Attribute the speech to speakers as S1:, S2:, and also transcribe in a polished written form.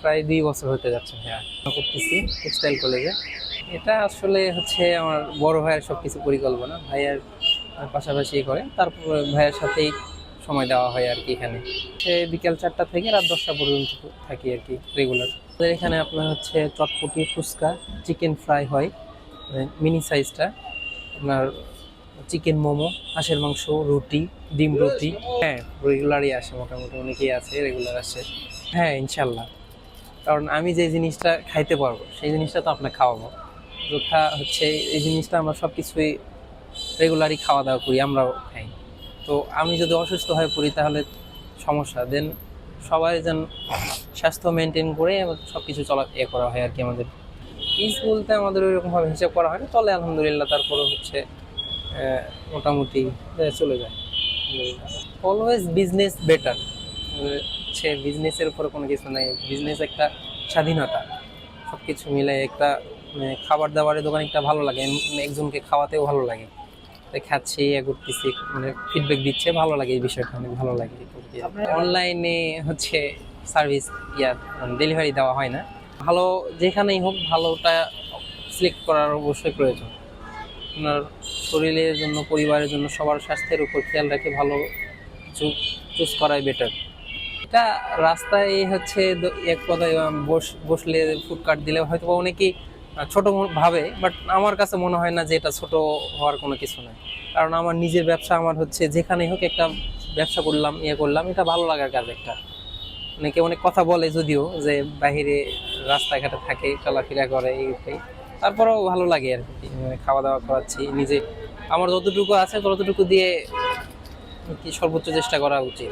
S1: প্রায় 2 বছর হতে যাচ্ছে ভাইয়া করতেছি টেক্সটাইল কলেজে। এটা আসলে হচ্ছে আমার বড় ভাইয়ের সবকিছু পরিকল্পনা, ভাইয়ার পাশাপাশি করে, তারপর ভাইয়ের সাথেই সময় দেওয়া হয় আর কি। এখানে সে বিকেল 4টা থেকে রাত 10টা পর্যন্ত থাকি আর কি রেগুলার। আমাদের এখানে আপনার হচ্ছে চটপটি, ফুচকা, চিকেন ফ্রাই হয় মিনি সাইজটা, আপনার চিকেন মোমো, হাঁসের মাংস, রুটি, ডিম রুটি। হ্যাঁ, রেগুলারই আসে, মোটামুটি অনেকেই আছে রেগুলার আসে। হ্যাঁ, ইনশাল্লাহ। কারণ আমি যে জিনিসটা খাইতে পারবো সেই জিনিসটা তো আপনাকে খাওয়াবো। যথা হচ্ছে এই জিনিসটা আমরা সব কিছুই রেগুলারই খাওয়া দাওয়া করি, আমরাও খাই। তো আমি যদি অসুস্থ হয়ে পড়ি তাহলে সমস্যা। দেন সবাই যেন স্বাস্থ্য মেনটেন করে সব কিছু করা হয় আর কি। আমাদের পিস বলতে আমাদের ওইরকমভাবে হিসাব করা হয় না, চলে আলহামদুলিল্লাহ। তারপরে হচ্ছে মোটামুটি চলে যায়। অলওয়েজ বিজনেস বেটার হচ্ছে, বিজনেসের উপরে কোনো কিছু নাই। বিজনেস একটা স্বাধীনতা, সব কিছু মিলে একটা খাবার দাবারের দোকান একটা ভালো লাগে, একজনকে খাওয়াতেও ভালো লাগে। তাই খাচ্ছি, করতেছি, ফিডব্যাক দিচ্ছে, ভালো লাগে, এই বিষয়টা অনেক ভালো লাগে। অনলাইনে হচ্ছে সার্ভিস ডেলিভারি দেওয়া হয় না। ভালো যেখানেই হোক ভালোটা সিলেক্ট করার অবশ্যই প্রয়োজন। আপনার শরীরের জন্য, পরিবারের জন্য, সবার স্বাস্থ্যের উপর খেয়াল রেখে ভালো কিছু চুজ করাই বেটার। এটা রাস্তায় হচ্ছে এক কথায় বসলে ফুড কার্ট দিলে হয়তো বা অনেকেই ছোট ভাবে, বাট আমার কাছে মনে হয় না যে এটা ছোট হওয়ার কোনো কিছু নয়। কারণ আমার নিজের ব্যবসা, আমার হচ্ছে যেখানেই হোক একটা ব্যবসা করলাম, করলাম, এটা ভালো লাগার কাজ একটা। অনেকে অনেক কথা বলে যদিও, যে বাহিরে রাস্তাঘাটে থাকে, চলাফেরা করে, এইটাই তারপরেও ভালো লাগে আর কি। খাওয়া দাওয়া করাচ্ছি নিজে, আমার যতটুকু আছে ততটুকু দিয়ে কি সর্বোচ্চ চেষ্টা করা উচিত।